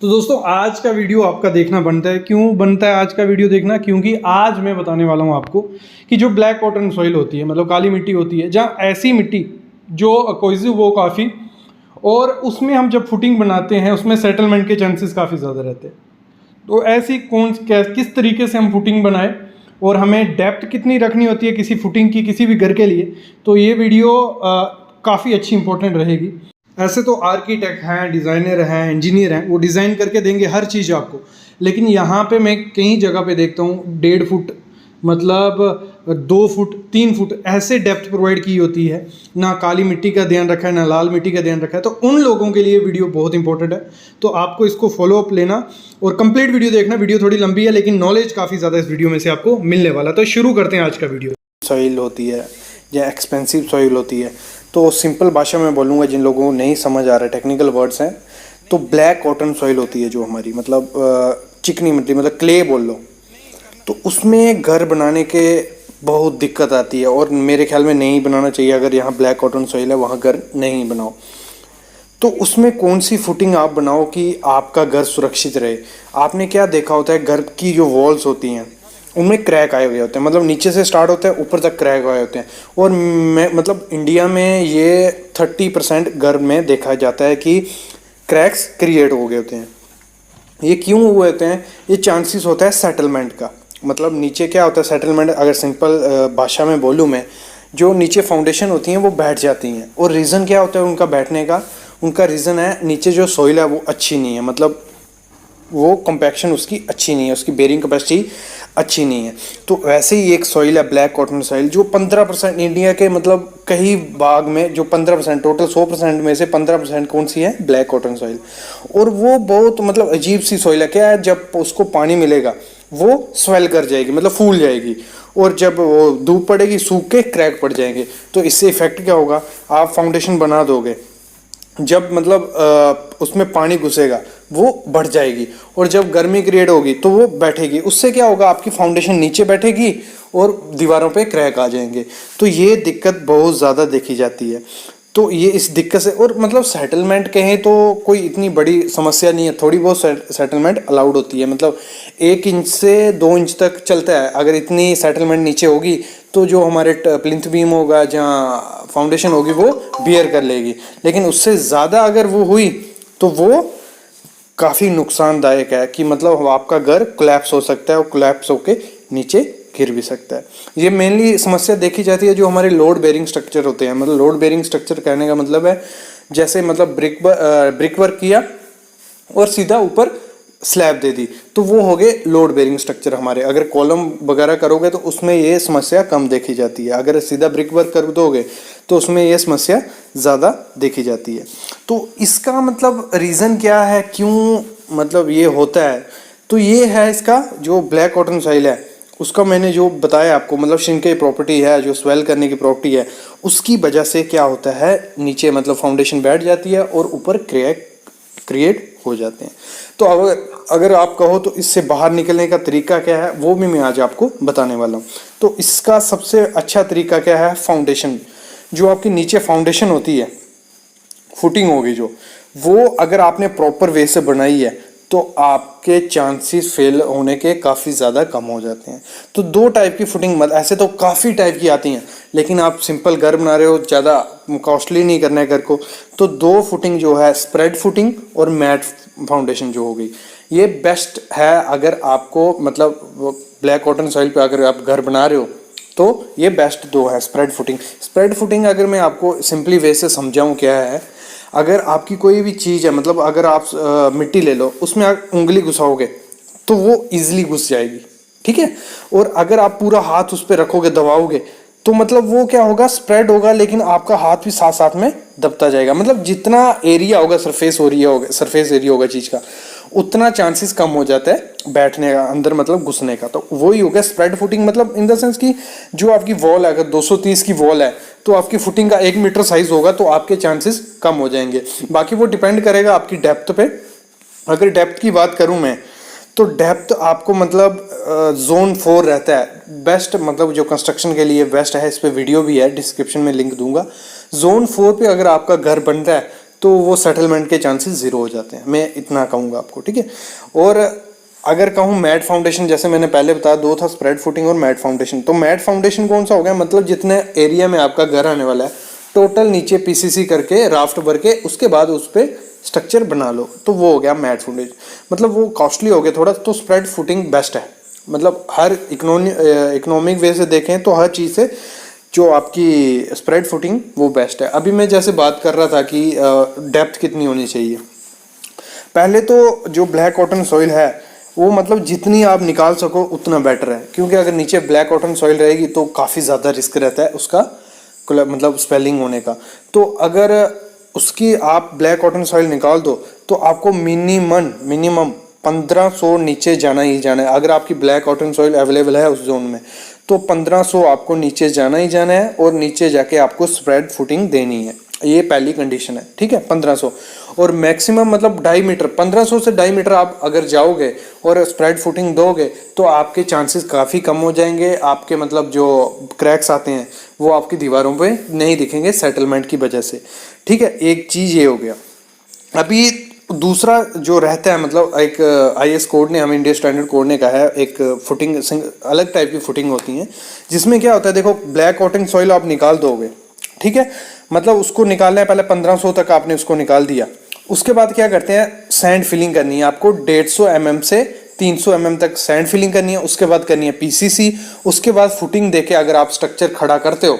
तो दोस्तों आज का वीडियो आपका देखना बनता है। क्यों बनता है आज का वीडियो देखना? क्योंकि आज मैं बताने वाला हूँ आपको कि जो ब्लैक कॉटन सॉइल होती है, मतलब काली मिट्टी होती है, जहाँ ऐसी मिट्टी जो कोइजिव वो काफ़ी, और उसमें हम जब फुटिंग बनाते हैं उसमें सेटलमेंट के चांसेस काफ़ी ज़्यादा रहते हैं। तो ऐसी किस तरीके से हम फुटिंग बनाएं और हमें डेप्थ कितनी रखनी होती है किसी फुटिंग की किसी भी घर के लिए, तो ये वीडियो काफ़ी अच्छी इंपॉर्टेंट रहेगी। ऐसे तो आर्किटेक्ट हैं, डिज़ाइनर हैं, इंजीनियर हैं, वो डिज़ाइन करके देंगे हर चीज़ आपको, लेकिन यहाँ पे मैं कई जगह पे देखता हूँ 1.5 फुट, मतलब 2 फुट 3 फुट ऐसे डेप्थ प्रोवाइड की होती है। ना काली मिट्टी का ध्यान रखा है, ना लाल मिट्टी का ध्यान रखा है। तो उन लोगों के लिए वीडियो बहुत इंपॉर्टेंट है, तो आपको इसको फॉलो अप लेना और कंप्लीट वीडियो देखना। वीडियो थोड़ी लंबी है लेकिन नॉलेज काफ़ी ज़्यादा इस वीडियो में से आपको मिलने वाला। तो शुरू करते हैं आज का वीडियो। सॉइल होती है या एक्सपेंसिव सॉइल होती है, तो सिंपल भाषा में बोलूँगा जिन लोगों को नहीं समझ आ रहा है, टेक्निकल वर्ड्स हैं, तो ब्लैक कॉटन सॉइल होती है जो हमारी, मतलब चिकनी मिट्टी, मतलब क्ले बोल लो। तो उसमें घर बनाने के बहुत दिक्कत आती है और मेरे ख्याल में नहीं बनाना चाहिए। अगर यहाँ ब्लैक कॉटन सॉइल है वहाँ घर नहीं बनाओ। तो उसमें कौन सी फुटिंग आप बनाओ कि आपका घर सुरक्षित रहे। आपने क्या देखा होता है, घर की जो वॉल्स होती हैं उनमें क्रैक आए हुए होते हैं, मतलब नीचे से स्टार्ट होते हैं ऊपर तक क्रैक आए होते हैं। और मैं मतलब इंडिया में ये 30% घर में देखा जाता है कि क्रैक्स क्रिएट हो गए होते हैं। ये क्यों हुए होते हैं? ये चांसेस होता है सेटलमेंट का। मतलब नीचे क्या होता है सेटलमेंट, अगर सिंपल भाषा में बोलूँ मैं, जो नीचे फाउंडेशन होती हैं वो बैठ जाती हैं। और रीज़न क्या होता है उनका बैठने का? उनका रीज़न है नीचे जो सॉइल है वो अच्छी नहीं है, मतलब वो कॉम्पैक्शन उसकी अच्छी नहीं है, उसकी बेरिंग कैपेसिटी अच्छी नहीं है। तो वैसे ही एक सॉइल है ब्लैक कॉटन सॉइल, जो 15% इंडिया के, मतलब कई भाग में जो 15%, टोटल 100% में से 15% कौन सी है? Black cotton soil. और वो बहुत मतलब अजीब सी सॉइल है। क्या है, जब उसको पानी मिलेगा वो स्वेल कर जाएगी, मतलब फूल जाएगी, और जब वो धूप पड़ेगी सूख के क्रैक पड़ जाएंगे। तो इससे इफेक्ट क्या होगा? आप फाउंडेशन बना दोगे, जब मतलब उसमें पानी घुसेगा वो बढ़ जाएगी, और जब गर्मी क्रिएट होगी तो वो बैठेगी। उससे क्या होगा? आपकी फाउंडेशन नीचे बैठेगी और दीवारों पे क्रैक आ जाएंगे। तो ये दिक्कत बहुत ज़्यादा देखी जाती है। तो ये इस दिक्कत से, और मतलब सेटलमेंट कहें तो कोई इतनी बड़ी समस्या नहीं है, थोड़ी बहुत सेटलमेंट अलाउड होती है। मतलब 1 इंच से 2 इंच तक चलता है। अगर इतनी सेटलमेंट नीचे होगी तो जो हमारे प्लिंथ बीम होगा, जहाँ फाउंडेशन होगी, वो बियर कर लेगी। लेकिन उससे ज़्यादा अगर वो हुई तो वो काफ़ी नुकसानदायक है, कि मतलब आपका घर कोलैप्स हो सकता है और कोलैप्स होके नीचे गिर भी सकता है। ये मेनली समस्या देखी जाती है जो हमारे लोड बेरिंग स्ट्रक्चर होते हैं। मतलब लोड बेरिंग स्ट्रक्चर कहने का मतलब है, जैसे मतलब ब्रिक वर्क किया और सीधा ऊपर स्लैब दे दी, तो वो हो गए लोड बेरिंग स्ट्रक्चर हमारे। अगर कॉलम वगैरह करोगे तो उसमें ये समस्या कम देखी जाती है। अगर सीधा ब्रिक वर्क कर दोगे तो उसमें ये समस्या ज़्यादा देखी जाती है। तो इसका मतलब रीज़न क्या है, क्यों मतलब ये होता है? तो ये है इसका जो ब्लैक कॉटन सॉइल है उसका मैंने जो बताया आपको, मतलब श्रिंकेज प्रॉपर्टी है, जो स्वेल करने की प्रॉपर्टी है, उसकी वजह से क्या होता है, नीचे मतलब फाउंडेशन बैठ जाती है और ऊपर क्रैक क्रिएट हो जाते हैं। तो अगर आप कहो तो इससे बाहर निकलने का तरीका क्या है, वो भी मैं आज आपको बताने वाला हूँ। तो इसका सबसे अच्छा तरीका क्या है? फाउंडेशन, जो आपकी नीचे फाउंडेशन होती है, फुटिंग होगी जो, वो अगर आपने प्रॉपर वे से बनाई है तो आपके चांसेस फेल होने के काफ़ी ज़्यादा कम हो जाते हैं। तो 2 टाइप की फुटिंग, मत ऐसे तो काफ़ी टाइप की आती हैं, लेकिन आप सिंपल घर बना रहे हो, ज़्यादा कॉस्टली नहीं करना है घर को, तो 2 फुटिंग जो है, स्प्रेड फुटिंग और मैट फाउंडेशन जो हो गई, ये बेस्ट है। अगर आपको मतलब ब्लैक कॉटन सॉइल पे अगर आप घर बना रहे हो तो ये बेस्ट 2 है। स्प्रेड फुटिंग, स्प्रेड फुटिंग अगर मैं आपको सिंपली वे से समझाऊँ क्या है, अगर आपकी कोई भी चीज़ है, मतलब अगर आप मिट्टी ले लो, उसमें आप उंगली घुसाओगे तो वो इजीली घुस जाएगी, ठीक है। और अगर आप पूरा हाथ उस पर रखोगे, दबाओगे, तो मतलब वो क्या होगा, स्प्रेड होगा, लेकिन आपका हाथ भी साथ साथ में दबता जाएगा। मतलब जितना एरिया होगा, सरफेस एरिया होगा चीज़ का, उतना चांसेस कम हो जाता है बैठने का, अंदर मतलब घुसने का। तो वही हो गया स्प्रेड फुटिंग। मतलब इन द सेंस कि जो आपकी वॉल है, अगर 230 की वॉल है तो आपकी फुटिंग का 1 मीटर साइज होगा, तो आपके चांसेस कम हो जाएंगे। बाकी वो डिपेंड करेगा आपकी डेप्थ पे। अगर डेप्थ की बात करूं मैं, तो डेप्थ आपको मतलब जोन 4 रहता है बेस्ट, मतलब जो कंस्ट्रक्शन के लिए बेस्ट है। इस पे वीडियो भी है, डिस्क्रिप्शन में लिंक दूंगा। जोन 4 पे अगर आपका घर बन रहा है तो वो सेटलमेंट के चांसेस ज़ीरो हो जाते हैं। मैं इतना कहूँगा आपको, ठीक है। और अगर कहूँ मैट फाउंडेशन, जैसे मैंने पहले बताया, दो था, स्प्रेड फुटिंग और मैट फाउंडेशन। तो मैट फाउंडेशन कौन सा हो गया, मतलब जितने एरिया में आपका घर आने वाला है टोटल नीचे पीसीसी करके राफ्ट भर के उसके बाद उस पर स्ट्रक्चर बना लो, तो वो हो गया मैट फाउंडेशन। मतलब वो कॉस्टली हो गया थोड़ा, तो स्प्रेड फुटिंग बेस्ट है। मतलब हर इकोनॉमिक वे से देखें तो हर चीज़ से जो आपकी स्प्रेड फुटिंग वो बेस्ट है। अभी मैं जैसे बात कर रहा था कि डेप्थ कितनी होनी चाहिए। पहले तो जो ब्लैक कॉटन सॉइल है वो मतलब जितनी आप निकाल सको उतना बेटर है, क्योंकि अगर नीचे ब्लैक कॉटन सॉइल रहेगी तो काफ़ी ज़्यादा रिस्क रहता है उसका मतलब स्पेलिंग होने का। तो अगर उसकी आप ब्लैक कॉटन सॉइल निकाल दो तो आपको मिनिमम 1500 नीचे जाना ही जाना है। अगर आपकी ब्लैक कॉटन सॉइल अवेलेबल है उस जोन में तो 1500 आपको नीचे जाना ही जाना है, और नीचे जाके आपको स्प्रेड फुटिंग देनी है। ये पहली कंडीशन है, ठीक है, 1500। और मैक्सिमम मतलब 2.5 मीटर, 1500 से 2.5 मीटर आप अगर जाओगे और स्प्रेड फुटिंग दोगे तो आपके चांसेस काफ़ी कम हो जाएंगे। आपके मतलब जो क्रैक्स आते हैं वो आपकी दीवारों पे नहीं दिखेंगे सेटलमेंट की वजह से, ठीक है। एक चीज़ ये हो गया। अभी दूसरा जो रहता है, मतलब एक आईएस कोड ने, हमें इंडिया स्टैंडर्ड कोड ने कहा है, एक फुटिंग अलग टाइप की फुटिंग होती है जिसमें क्या होता है, देखो ब्लैक कॉटन सॉइल आप निकाल दोगे, ठीक है, मतलब उसको निकालना है, पहले 1500 तक आपने उसको निकाल दिया। उसके बाद क्या करते हैं, सैंड फिलिंग करनी है आपको 150 mm से 300 mm तक सैंड फिलिंग करनी है। उसके बाद करनी है पीसीसी। उसके बाद फुटिंग देके अगर आप स्ट्रक्चर खड़ा करते हो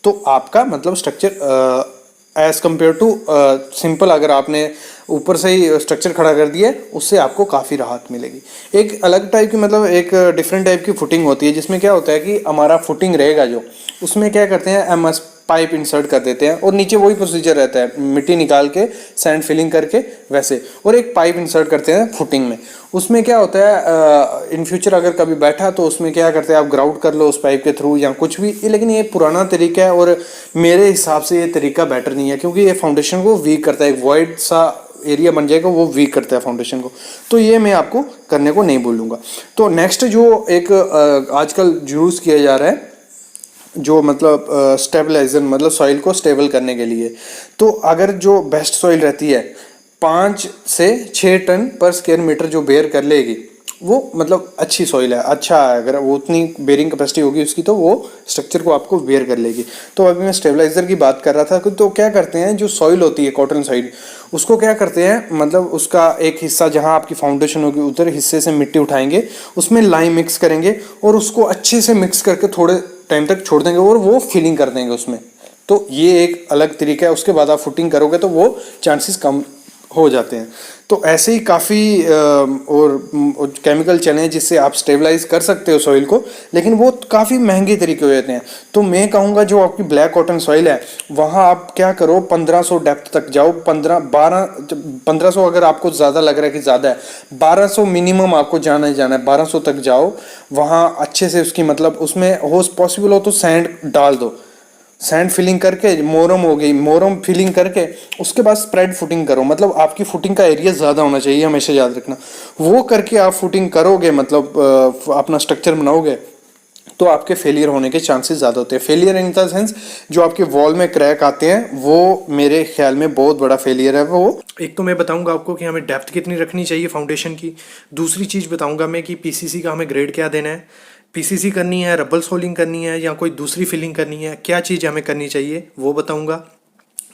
तो आपका मतलब structure as compared to simple, अगर आपने ऊपर से ही स्ट्रक्चर खड़ा कर दिया उससे आपको काफ़ी राहत मिलेगी। एक अलग टाइप की मतलब एक डिफरेंट टाइप की फुटिंग होती है जिसमें क्या होता है कि हमारा फुटिंग रहेगा जो, उसमें क्या करते हैं एमएस पाइप इंसर्ट कर देते हैं और नीचे वही प्रोसीजर रहता है, मिट्टी निकाल के सैंड फिलिंग करके वैसे, और एक पाइप इंसर्ट करते हैं फुटिंग में। उसमें क्या होता है इन फ्यूचर अगर कभी बैठा तो उसमें क्या करते हैं, आप ग्राउट कर लो उस पाइप के थ्रू या कुछ भी, लेकिन ये पुराना तरीका है और मेरे हिसाब से ये तरीका बेटर नहीं है, क्योंकि ये फाउंडेशन को वीक करता है। एक वॉइड सा एरिया बन जाएगा, वो वीक करता है फाउंडेशन को, तो ये मैं आपको करने को नहीं बोलूँगा। तो नेक्स्ट जो एक आजकल यूज़ किया जा रहा है जो मतलब स्टेबलाइजर, मतलब सॉइल को स्टेबल करने के लिए, तो अगर जो बेस्ट सॉइल रहती है 5 से 6 टन पर स्क्वायर मीटर जो बेयर कर लेगी वो मतलब अच्छी सॉइल है, अच्छा है। अगर वो उतनी बेयरिंग कैपेसिटी होगी उसकी तो वो स्ट्रक्चर को आपको बेयर कर लेगी। तो अभी मैं स्टेबलाइजर की बात कर रहा था, तो क्या करते हैं, जो सॉइल होती है कॉटन सॉइल, उसको क्या करते हैं, मतलब उसका एक हिस्सा जहाँ आपकी फाउंडेशन होगी उधर हिस्से से मिट्टी उठाएंगे, उसमें लाइम मिक्स करेंगे और उसको अच्छे से मिक्स करके थोड़े टाइम तक छोड़ देंगे और वो फिलिंग कर देंगे उसमें। तो ये एक अलग तरीका है। उसके बाद आप फुटिंग करोगे तो वो चांसेस कम हो जाते हैं। तो ऐसे ही काफ़ी और केमिकल चले हैं जिससे आप स्टेबलाइज कर सकते हो सॉइल को, लेकिन वो काफ़ी महंगे तरीके हो जाते हैं। तो मैं कहूँगा जो आपकी ब्लैक कॉटन सॉइल है वहाँ आप क्या करो, 1500 डेप्थ तक जाओ। 1500 अगर आपको ज़्यादा लग रहा है कि ज़्यादा है, 1200 मिनिमम आपको जाना ही जाना है। 1200 तक जाओ, वहाँ अच्छे से उसकी मतलब उसमें हो पॉसिबल हो तो सैंड डाल दो, सैंड फिलिंग करके, मोरम हो गई, मोरम फिलिंग करके उसके बाद स्प्रेड फुटिंग करो। मतलब आपकी फुटिंग का एरिया ज़्यादा होना चाहिए, हमेशा याद रखना। वो करके आप फुटिंग करोगे, मतलब अपना स्ट्रक्चर बनाओगे, तो आपके फेलियर होने के चांसेस ज़्यादा होते हैं। फेलियर इन द सेंस जो आपके वॉल में क्रैक आते हैं वो मेरे ख्याल में बहुत बड़ा फेलियर है। वो एक तो मैं बताऊंगा आपको कि हमें डेप्थ कितनी रखनी चाहिए फाउंडेशन की। दूसरी चीज़ बताऊंगा मैं कि पीसीसी का हमें ग्रेड क्या देना है, पीसीसी करनी है, रबल सोलिंग करनी है या कोई दूसरी फिलिंग करनी है, क्या चीज़ हमें करनी चाहिए वो बताऊंगा।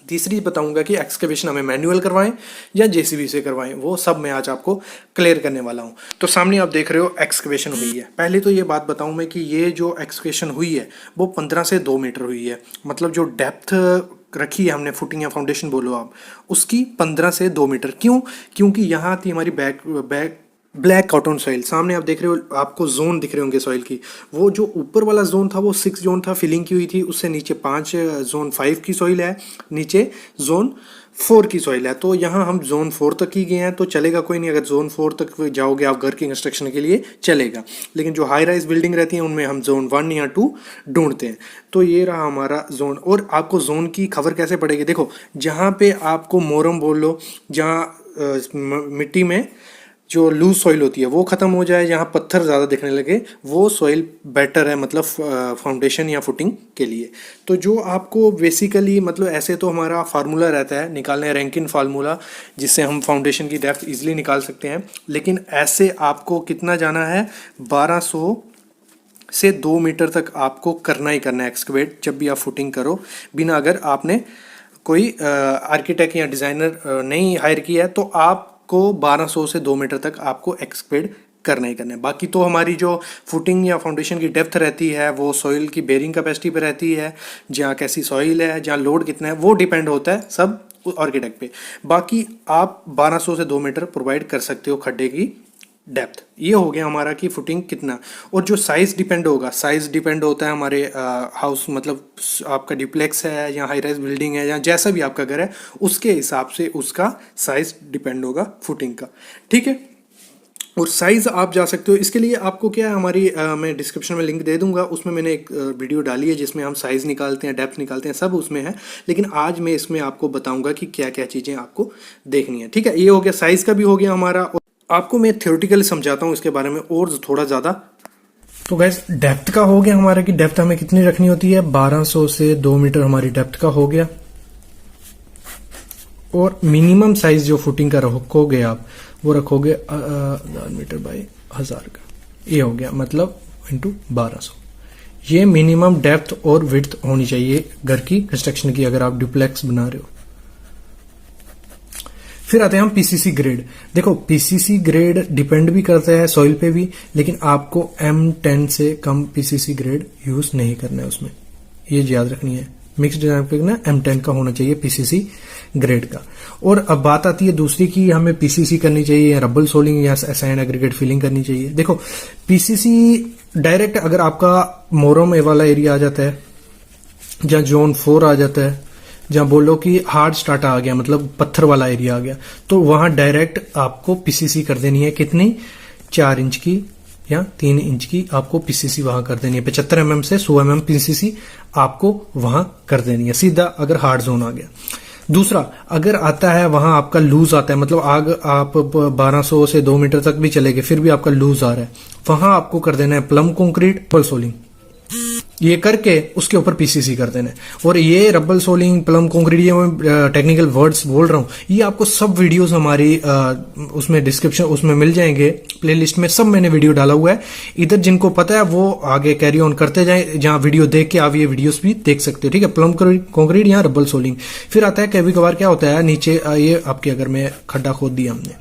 तीसरी बताऊंगा कि एक्सकेवेशन हमें मैनुअल करवाएं या जेसीबी से करवाएं, वो सब मैं आज आपको क्लियर करने वाला हूं। तो सामने आप देख रहे हो एक्सकेवेशन हुई है। पहले तो ये बात बताऊं मैं कि ये जो एक्सकेवेशन हुई है वो 15 से 2 मीटर हुई है। मतलब जो डेप्थ रखी है हमने, फुटिंग या फाउंडेशन बोलो आप, उसकी 15 से 2 मीटर। क्यों? क्योंकि यहाँ थी हमारी ब्लैक कॉटन सॉइल। सामने आप देख रहे हो, आपको जोन दिख रहे होंगे सॉइल की। वो जो ऊपर वाला जोन था वो 6 जोन था, फिलिंग की हुई थी। उससे नीचे 5 जोन 5 की सॉइल है, नीचे जोन 4 की सॉइल है। तो यहाँ हम जोन 4 तक ही गए हैं तो चलेगा, कोई नहीं। अगर जोन 4 तक जाओगे आप घर की कंस्ट्रक्शन के लिए चलेगा, लेकिन जो हाई राइज बिल्डिंग रहती है उनमें हम जोन 1 या 2 ढूंढते हैं। तो ये रहा हमारा जोन। और आपको जोन की खबर कैसे पड़ेगी, देखो जहाँ पे आपको मोरम बोल लो, जहाँ मिट्टी में जो लूज सॉइल होती है वो ख़त्म हो जाए, जहाँ पत्थर ज़्यादा दिखने लगे, वो सॉइल बेटर है मतलब फाउंडेशन या फुटिंग के लिए। तो जो आपको बेसिकली मतलब ऐसे तो हमारा फार्मूला रहता है निकालने, रैंकिन फार्मूला, जिससे हम फाउंडेशन की डेप्थ इजीली निकाल सकते हैं। लेकिन ऐसे आपको कितना जाना है, 1200 से 2 मीटर तक आपको करना ही करना है एक्सकवेट जब भी आप फुटिंग करो, बिना अगर आपने कोई आर्किटेक्ट या डिज़ाइनर नहीं हायर किया है तो आपको 1200 से 2 मीटर तक आपको एक्सकवेट करना ही करना है। बाकी तो हमारी जो फुटिंग या फाउंडेशन की डेप्थ रहती है वो सॉइल की बेरिंग कैपेसिटी पे रहती है, जहाँ कैसी सॉइल है, जहाँ लोड कितना है, वो डिपेंड होता है सब आर्किटेक्ट पे। बाकी आप 1200 से 2 मीटर प्रोवाइड कर सकते हो खड्डे की डेप्थ। ये हो गया हमारा कि फुटिंग कितना। और जो साइज़ डिपेंड होगा, साइज़ डिपेंड होता है हमारे हाउस, मतलब आपका डिप्लेक्स है या हाई राइज बिल्डिंग है या जैसा भी आपका घर है, उसके हिसाब से उसका साइज़ डिपेंड होगा फुटिंग का, ठीक है। और साइज़ आप जा सकते हो, इसके लिए आपको क्या है, हमारी मैं डिस्क्रिप्शन में लिंक दे दूंगा, उसमें मैंने एक वीडियो डाली है जिसमें हम साइज़ निकालते हैं, डेप्थ निकालते हैं, सब उसमें है। लेकिन आज मैं इसमें आपको बताऊंगा कि क्या क्या चीज़ें आपको देखनी है, ठीक है। ये हो गया साइज़ का भी हो गया हमारा। और आपको मैं थ्योरेटिकली समझाता हूँ इसके बारे में और थोड़ा ज़्यादा। तो गैस डेप्थ का हो गया हमारा कि डेप्थ हमें कितनी रखनी होती है, 1200 से 2 मीटर हमारी डेप्थ का हो गया। और मिनिमम साइज जो फुटिंग का रखोगे आप, वो रखोगे 1000 मीटर बाई 1000 का, ये हो गया मतलब इंटू 1200। ये मिनिमम डेप्थ और विड्थ होनी चाहिए घर की कंस्ट्रक्शन की, अगर आप डुप्लेक्स बना रहे हो। फिर आते हैं हम पीसीसी ग्रेड। देखो पीसीसी ग्रेड डिपेंड भी करता है सॉइल पे भी, लेकिन आपको M10 से कम पीसीसी ग्रेड यूज नहीं करना है उसमें, ये याद रखनी है। मिक्स्ड डिजाइन ना M10 का होना चाहिए पीसीसी ग्रेड का। और अब बात आती है दूसरी की, हमें पीसीसी करनी चाहिए या रबल सोलिंग या सैंड एग्रीगेट फिलिंग करनी चाहिए। देखो पीसीसी डायरेक्ट अगर आपका मोरम वाला एरिया आ जाता है, जहाँ जोन 4 आ जाता है, जहाँ बोलो कि हार्ड स्टार्ट आ गया, मतलब पत्थर वाला एरिया आ गया, तो वहां डायरेक्ट आपको पीसीसी कर देनी है। कितनी, 4 इंच की या 3 इंच की आपको पीसीसी वहां कर देनी है। 75 mm से 100 mm पीसीसी आपको वहां कर देनी है सीधा, अगर हार्ड जोन आ गया। दूसरा, अगर आता है वहां आपका लूज आता है, मतलब आप 1200 से 2 मीटर तक भी चले गए फिर भी आपका लूज आ रहा है, वहां आपको कर देना है प्लम कंक्रीट रबल सोलिंग। ये करके उसके ऊपर पीसीसी कर देना है। और ये रबल सोलिंग, प्लम कंक्रीट, ये मैं टेक्निकल वर्ड्स बोल रहा हूँ, ये आपको सब वीडियोस हमारी उसमें डिस्क्रिप्शन उसमें मिल जाएंगे, प्लेलिस्ट में सब मैंने वीडियो डाला हुआ है। इधर जिनको पता है वो आगे कैरी ऑन करते जाएं, जहां वीडियो देख के आप ये वीडियोस भी देख सकते हो, ठीक है। प्लम कंक्रीट या रबल सोलिंग। फिर आता है कभी कभार क्या होता है, नीचे ये आपके अगर में खड्डा खोद दिया हमने,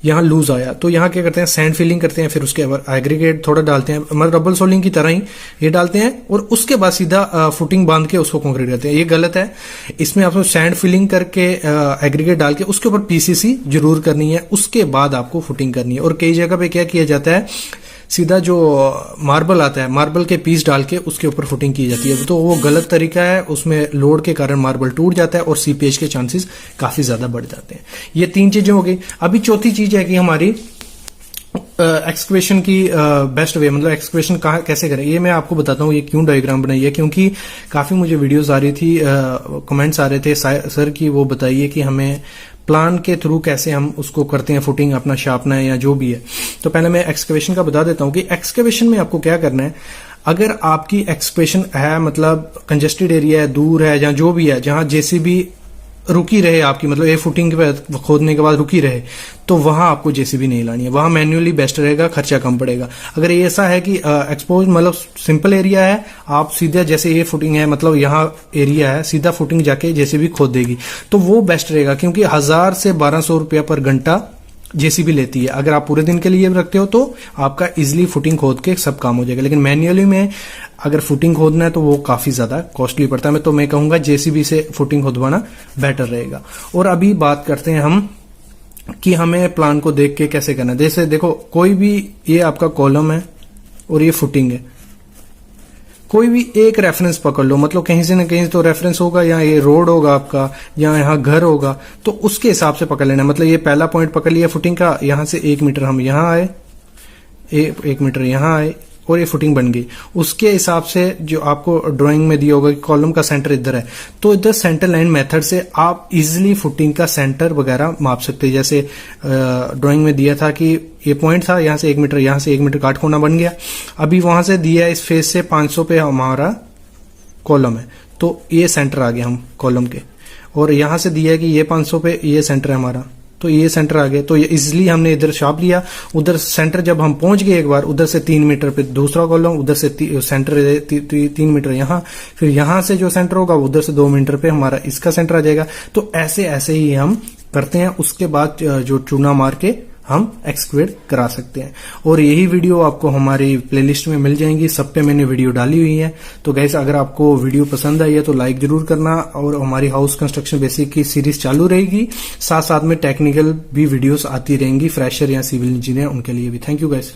यहाँ लूज आया, तो यहाँ क्या करते हैं, सैंड फिलिंग करते हैं, फिर उसके बाद एग्रीगेट थोड़ा डालते हैं, मतलब रबल सोलिंग की तरह ही ये डालते हैं, और उसके बाद सीधा फुटिंग बांध के उसको कंक्रीट करते हैं। ये गलत है, इसमें आपको सैंड फिलिंग करके एग्रीगेट डाल के उसके ऊपर पीसीसी जरूर करनी है, उसके बाद आपको फुटिंग करनी है। और कई जगह पे क्या किया जाता है, सीधा जो मार्बल आता है, मार्बल के पीस डाल के उसके ऊपर फुटिंग की जाती है, तो वो गलत तरीका है। उसमें लोड के कारण मार्बल टूट जाता है और सीपेज के चांसेस काफी ज्यादा बढ़ जाते हैं। ये 3 चीजें हो गई। अभी चौथी चीज है कि हमारी एक्सकवेशन की बेस्ट वे, मतलब एक्सकवेशन कहाँ कैसे करें, ये मैं आपको बताता हूँ। ये क्यों डायग्राम बनाई है, क्योंकि काफी मुझे वीडियोस आ रही थी, कमेंट्स आ रहे थे सर की वो बताइए कि हमें प्लान के थ्रू कैसे हम उसको करते हैं, फुटिंग अपना शार्पना है या जो भी है। तो पहले मैं एक्सकवेशन का बता देता हूँ कि एक्सकवेशन में आपको क्या करना है। अगर आपकी एक्सकवेशन है, मतलब कंजेस्टेड एरिया है, दूर है, जहाँ जो भी है, जहाँ जेसीबी रुकी रहे आपकी, मतलब ये फुटिंग के बाद खोदने के बाद रुकी रहे, तो वहां आपको जेसीबी नहीं लानी है, वहां मैन्युअली बेस्ट रहेगा, खर्चा कम पड़ेगा। अगर ये ऐसा है कि एक्सपोज मतलब सिंपल एरिया है, आप सीधा जैसे ये फुटिंग है, मतलब यहाँ एरिया है, सीधा फुटिंग जाके जेसीबी खोद देगी, तो वो बेस्ट रहेगा, क्योंकि 1000 से 1200 रुपया पर घंटा जेसीबी लेती है। अगर आप पूरे दिन के लिए रखते हो तो आपका इजिली फुटिंग खोद के सब काम हो जाएगा। लेकिन मैन्युअली में अगर फुटिंग खोदना है तो वो काफी ज्यादा कॉस्टली पड़ता है। तो मैं कहूंगा जेसीबी से फुटिंग खोदवाना बेटर रहेगा। और अभी बात करते हैं हम कि हमें प्लान को देख के कैसे करना है। जैसे देखो, कोई भी ये आपका कॉलम है और ये फुटिंग है, कोई भी एक रेफरेंस पकड़ लो, मतलब कहीं से ना कहीं तो रेफरेंस होगा, या ये रोड होगा आपका, या यहाँ घर होगा, तो उसके हिसाब से पकड़ लेना। मतलब ये पहला पॉइंट पकड़ लिया फुटिंग का, यहां से 1 मीटर हम यहाँ आए, 1 मीटर यहाँ आए, और ये फुटिंग बन गई। उसके हिसाब से जो आपको ड्राइंग में दिया होगा कि कॉलम का सेंटर इधर है, तो इधर सेंटर लाइन मेथड से आप इजीली फुटिंग का सेंटर वगैरह माप सकते हैं। जैसे ड्राइंग में दिया था कि ये पॉइंट था, यहां से 1 मीटर, यहां से 1 मीटर काट कोना बन गया। अभी वहां से दिया है इस फेस से 500 पे हमारा कॉलम है, तो ये सेंटर आ गया हम कॉलम के। और यहां से दिया है कि ये 500 पे ये सेंटर है हमारा, तो ये सेंटर आ गया। तो ये इजिली हमने इधर छाप लिया। उधर सेंटर जब हम पहुंच गए एक बार, उधर से 3 मीटर पे दूसरा कॉलम, उधर से सेंटर 3 मीटर यहाँ, फिर यहां से जो सेंटर होगा उधर से 2 मीटर पे हमारा इसका सेंटर आ जाएगा। तो ऐसे ऐसे ही हम करते हैं। उसके बाद जो चूना मार के हम एक्सक्वेट करा सकते हैं। और यही वीडियो आपको हमारी प्लेलिस्ट में मिल जाएंगी, सब पे मैंने वीडियो डाली हुई है। तो गाइस अगर आपको वीडियो पसंद आई है तो लाइक जरूर करना। और हमारी हाउस कंस्ट्रक्शन बेसिक की सीरीज चालू रहेगी, साथ साथ में टेक्निकल भी वीडियोस आती रहेंगी फ्रेशर या सिविल इंजीनियर उनके लिए भी। Thank you guys.